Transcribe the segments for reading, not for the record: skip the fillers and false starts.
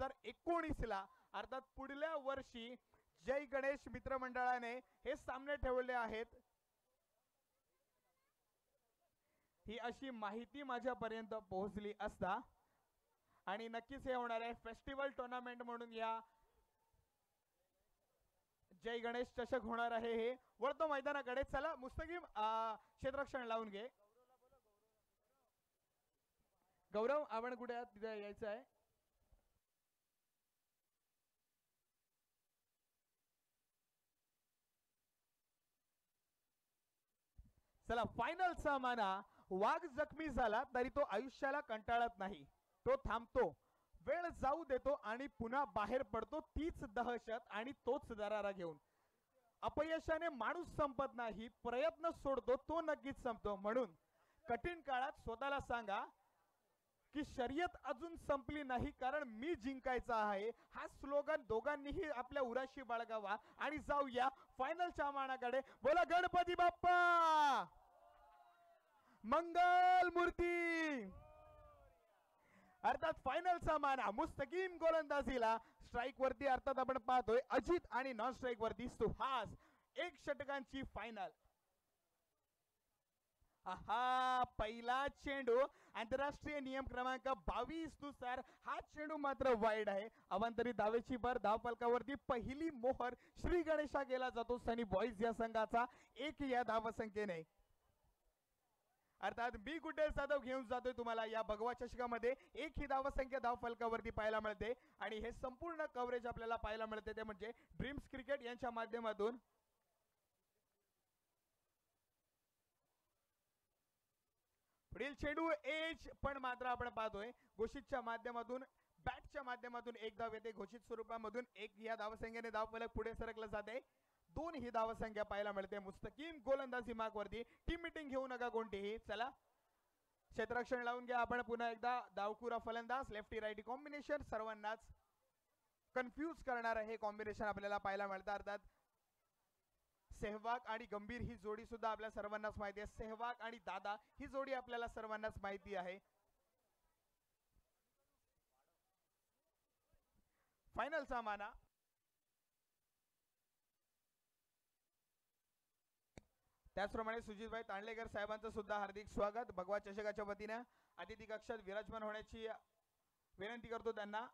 2019 ला अर्थात पुढल्या वर्षी जय गणेश मित्रमंडळाने हे सामने ठेवले आहेत. ही अशी माहिती माझ्यापर्यंत पोहोचली असता आणि नक्कीच हे होणार आहे फेस्टिवल टुर्नामेंट म्हणून या जय गणेश चषक होणार आहे. हे वळतो मैदानाकडे. चला मुस्तकीम क्षेत्ररक्षण लावून घे. गौरव आपण कुठे आहात तिथे यायचं आहे. चला फायनल सामना. वाघ जखमी झाला तरी तो आयुष्याला कंटाळत नाही. तो थांबतो, वेळ जाऊ देतो आणि पुन्हा बाहेर पडतो. तीच दहशत आणि तोच दरारा घेऊन. अपयशाने माणूस संपत नाही, प्रयत्न सोडतो तो नक्कीच संपतो. म्हणून कठीण काळात स्वतःला सांगा की शर्यत अजून संपली नाही, कारण मी जिंकायचा आहे. हा स्लोगन दोघांनीही आपल्या उराशी बाळगावा आणि जाऊया फायनलच्या मानाकडे. बोला गणपती बाप्पा मंगल मूर्ती. अर्थात फायनलचा माना मुस्तकीम गोलंदाजीला. स्ट्राईक वरती अर्थात आपण पाहतोय अजित आणि नॉन स्ट्राईक वरती सुहास. 1 षटकांची फायनल. हा पहिला चेंडू आंतरराष्ट्रीय नियम क्रमांक 22 नुसार हा चेंडू मात्र वाईड आहे. अवांतरित धावेची भर धाव फलकावरती पहिली मोहर श्री गणेशा गेला जातो. सनी बॉईज या संघाचा 1 या धावसंख्येने. अर्थात मी गुड्डे जाधव घेऊन जातोय तुम्हाला या भगवा चषकामध्ये. 1 ही धावसंख्या धाव फलकावरती पाहायला मिळते आणि हे संपूर्ण कव्हरेज आपल्याला पाहायला मिळते ते म्हणजे ड्रीम्स क्रिकेट यांच्या माध्यमातून. पुढील चेंडू एज पण मात्र आपण पाहतोय घोषितच्या माध्यमातून बॅटच्या माध्यमातून 1 धाव येते. घोषित स्वरूपामधून 1 या धावसंख्येने धाव फलक पुढे सरकलं जाते. 2 ही धावसंख्या पाहायला मिळते. मुस्तकीम गोलंदाजी मार्क वरती. टीम मीटिंग घेऊ नका कोणतीही. चला क्षेत्ररक्षण लावून घ्या. आपण पुन्हा एकदा डावखुरा फलंदाज लेफ्टी राईटी कॉम्बिनेशन सर्वांनाच कन्फ्यूज करणार हे कॉम्बिनेशन आपल्याला पाहायला मिळतं. अर्थात सेहवाग आणि गंभीर ही जोडी सुद्धा आपल्या सर्वांनाच माहिती आहे. सेहवाग आणि दादा ही जोडी आपल्याला सर्वांनाच माहिती आहे. फायनलचा माना. त्याचप्रमाणे सुजितभाई तांडलेकर साहेबांचं सुद्धा हार्दिक स्वागत भगवा चषकाच्या वतीने अतिथी कक्षात विराजमान होण्याची विनंती करतो त्यांना.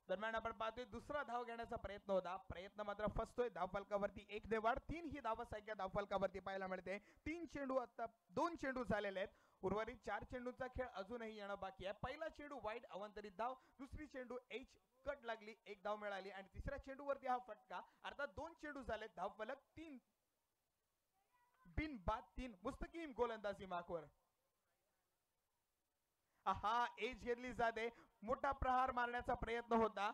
दरम्यान आपण पाहतोय दुसरा धाव घेण्याचा प्रयत्न होता. प्रयत्न मात्र फसतोय. धाव फलकावरती 1 ने वाढ. 3 ही धावसंख्या धाव फलकावरती पाहायला मिळते. 3 चेंडू आता 2 चेंडू झालेले आहेत. उर्वरित 4 चेंडूचा खेळ अजूनही येणं बाकी आहे. पहिला चेंडू वाईड अवंतरित धाव. दुसरी चेंडू एच कट लागली 1 धाव मिळाली आणि तिसऱ्या चेंडूवरती हा फटका. अर्थात 2 चेंडू झाले. धाव फलक 3 बिन बाद 3. मुस्तकीम गोलंदाजी मार्कवर. हा एज घेतली जाते. मोठा प्रहार मारण्याचा प्रयत्न होता.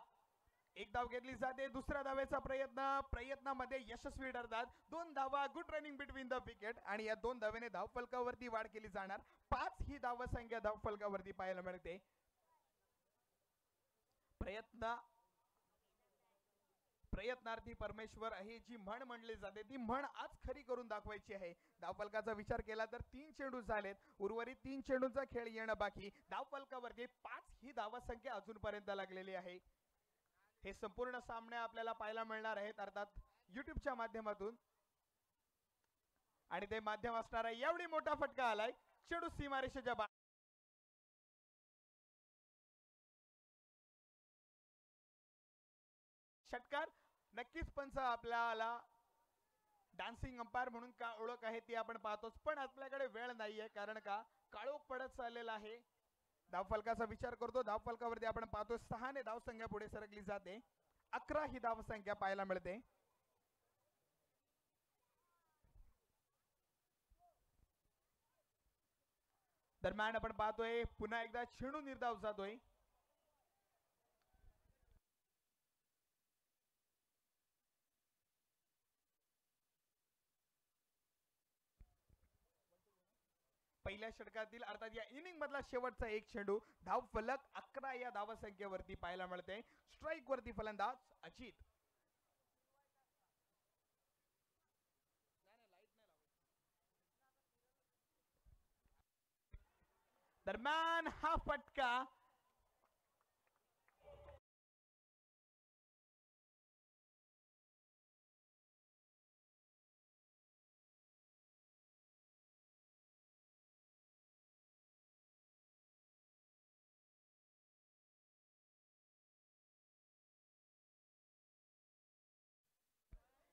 1 धाव घेतली जाते. दुसऱ्या धावेचा प्रयत्नामध्ये यशस्वी ठरतात. 2 धावा. Good running between the wicket आणि या 2 धावेने धाव फलकावरती वाढ केली जाणार. 5 ही धावसंख्या धाव फलकावरती पाहायला मिळते. प्रयत्नार्थी परमेश्वर ही जी म्हण म्हणली जाते ती म्हण आज खरी करून दाखवायची आहे. धावफलकाचा विचार केला तर 3 चेंडू झालेत. उर्वरित 3 चेंडूंचा खेळ येणं बाकी. धावफलकावरती 5 ही धावसंख्या अजूनपर्यंत लागलेली आहे. हे संपूर्ण सामने आपल्याला पाहायला मिळणार आहेत अर्थात युट्यूबच्या माध्यमातून आणि ते माध्यम असणार आहे. एवढी मोठा फटका आलाय. चेंडू सीमारेषेच्या षटकार. नक्कीच पंच आपल्याला डान्सिंग अंपायर म्हणून का ओळख आहे ती आपण पाहतोच, पण आपल्याकडे वेळ नाहीये कारण का काळोख पडत चाललेला आहे. धावफलकाचा विचार करतो. धावफलकावरती आपण पाहतो 6 ने धावसंख्या पुढे सरकली जाते. 11 ही धावसंख्या पाहायला मिळते. दरम्यान आपण पाहतोय पुन्हा एकदा चेंडू निर्धाव जातोय. पहिल्या षटकातील अर्थात या इनिंग मधला शेवटचा 1 चेंडू. धाव फलक 11 या धावसंख्येवरती पाहायला मिळते. स्ट्राईक वरती फलंदाज अजित. दरम्यान हा फटका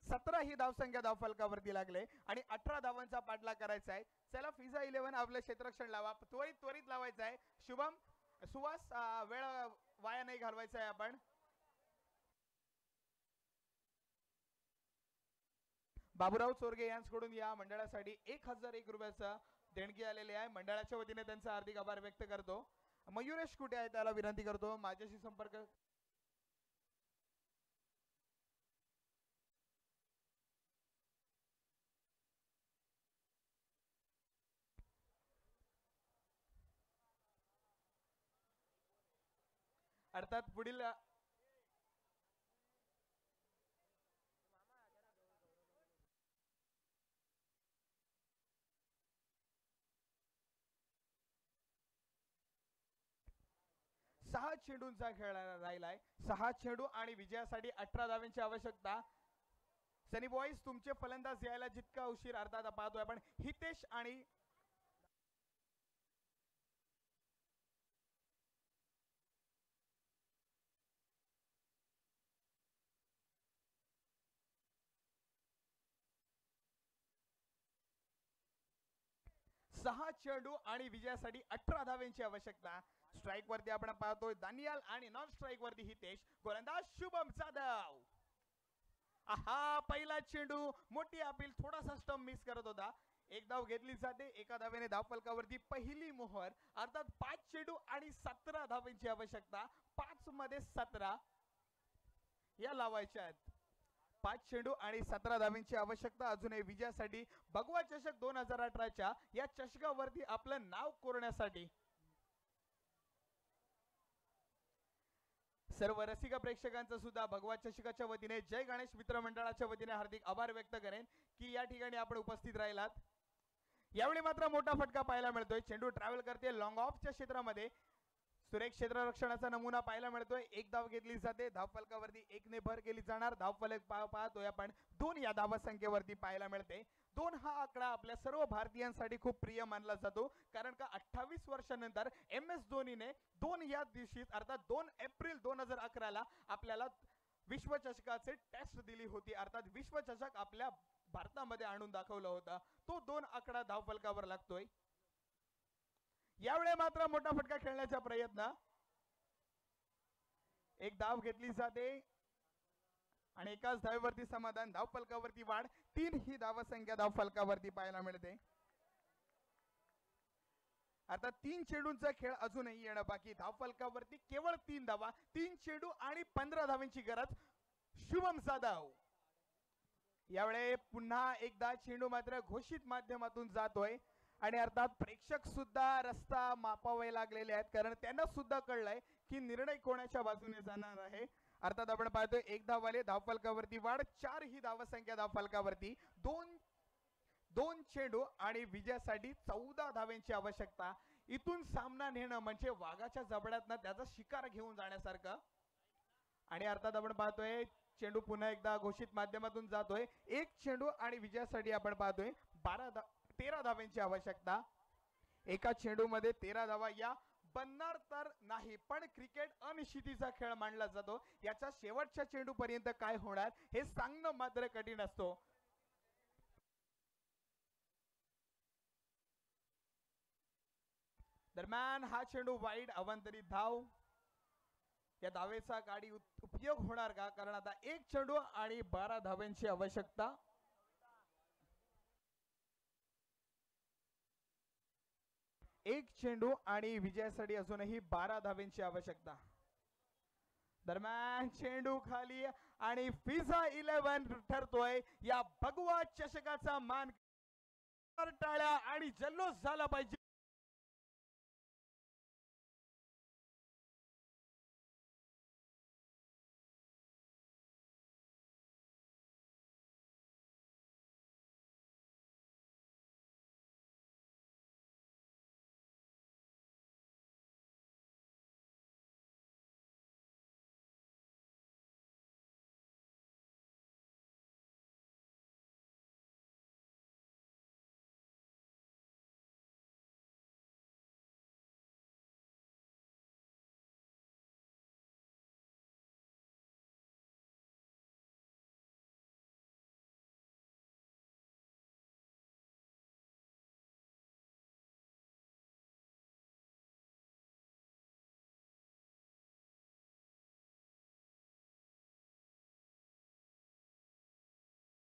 17 ही धावसंख्या धावफलकावरती लागले आणि 18 धावांचा पाठलाग करायचा आहे. चला फिजा 11 आपलं क्षेत्ररक्षण लावा, त्वरित लावायचं आहे. शुभम सुहास वेळ वाया नाही घालवायचा आहे आपण. बाबूराव चोरगे यांच्याकडून या मंडळासाठी 1001 रुपयाचा देणगी आलेली आहे. मंडळाच्या वतीने त्यांचा हार्दिक आभार व्यक्त करतो. मयुरेश कुठे आहे त्याला विनंती करतो माझ्याशी संपर्क. अर्थात पुढील 6 चेंडूंचा खेळ राहिलाय. 6 चेंडू आणि विजयासाठी 18 धावांची आवश्यकता. सनी बॉईज तुमचे फलंदाज यायला जितका उशीर अर्थात पाहतोय आपण. हितेश आणि सहा चेंडू आणि विजयासाठी 18 धावांची आवश्यकता. स्ट्राइक वरती आपण पाहतोय दानियाल आणि नॉन स्ट्राइक वरती हितेश. गोलंदाज शुभम जाधव. आहा पहिला चेंडू मोठी अपील, थोडासा स्टंप मिस करत होता. एक धाव घेतली जाते. एका धावेने धावफलकावरती पहिली मोहर. अर्थात 5 चेंडू आणि 17 धावांची आवश्यकता. 5 मध्ये 17 या लावायच्या आहेत. 5 चेंडू आणि 17 धावांची आवश्यकता. अजूनही विजयासाठी भगवा चषक 2018च्या या चषकावरती आपलं नाव कोरण्यासाठी सर्व रसिका प्रेक्षकांचा सुद्धा भगवा चषकाच्या वतीने जय गणेश मित्र मंडळाच्या वतीने हार्दिक आभार व्यक्त करेन की या ठिकाणी आपण उपस्थित राहिलात. यावेळी मात्र मोठा फटका पाहायला मिळतोय. चेंडू ट्रॅव्हल करते लॉंग ऑफच्या क्षेत्रामध्ये. सुरेख क्षेत्ररक्षणाचा नमुना पाहायला मिळतोय. एक धाव घेतली जाते. धावफलकावरती 1 ने भर केली जाणार. धावफलक पाहतोय आपण 2 या धावा संख्येवरती पाहायला मिळते. 2 हा आकडा आपल्या सर्व भारतीयांसाठी खूप प्रिय मानला जातो, कारण का 28 वर्षानंतर MS धोनीने 2 या दिवशी अर्थात 2 एप्रिल 2011 आपल्याला विश्वचषकाचे टेस्ट दिली होती. अर्थात विश्वचषक आपल्या भारतामध्ये आणून दाखवला होता. तो 2 आकडा धावफलकावर लागतोय. यावेळी मात्र मोठा फटका खेळण्याचा प्रयत्न. एक धाव घेतली जाते आणि एकाच धावेवरती समाधान. धावफलकावरती वाढ. 3 ही धावसंख्या धावफलकावरती पाहायला मिळते. आता 3 चेंडूंचा खेळ अजूनही येणं बाकी. धावफलकावरती केवळ 3 धावा. 3 चेंडू आणि 15 धावांची गरज. शुभम जाधव यावेळी पुन्हा एकदा चेंडू मात्र घोषित माध्यमातून जातोय आणि अर्थात प्रेक्षक सुद्धा रस्ता मापावे लागलेले आहेत, कारण त्यांना सुद्धा कळलंय की निर्णय कोणाच्या बाजूने जाणार आहे. अर्थात आपण पाहतोय एक धावाले. धावफलकावरती वाढ. 4 ही धावसंख्या धावफलकावरती. 2 चेंडू आणि विजयासाठी 14 धावांची आवश्यकता. इथून सामना नेणं म्हणजे वाघाच्या जबड्यातनं त्याचा शिकार घेऊन जाण्यासारखं. आणि अर्थात आपण पाहतोय चेंडू पुन्हा एकदा घोषित माध्यमातून जातोय. 1 चेंडू आणि विजयासाठी आपण पाहतोय 13 धावांची आवश्यकता. एका चेंडू मध्ये 13 धावा या बनणार तर नाही, पण क्रिकेट अनिश्चितीचा खेळ मानला जातो. याच्या शेवटच्या चेंडू पर्यंत काय होणार हे सांगणं मात्र कठीण असतो. दरम्यान हा चेंडू वाईड. अवांतरित धाव. या धावेचा गाडी उपयोग होणार का, कारण आता 1 चेंडू आणि 12 धावांची आवश्यकता. एक चेंडू आणि विजयासाठी अजूनही 12 धावांची आवश्यकता. दरम्यान चेंडू खाली आणि फिजा 11 ठरतोय. या भगवा चषकाचा मान टाळ्या आणि जल्लोष झाला पाहिजे.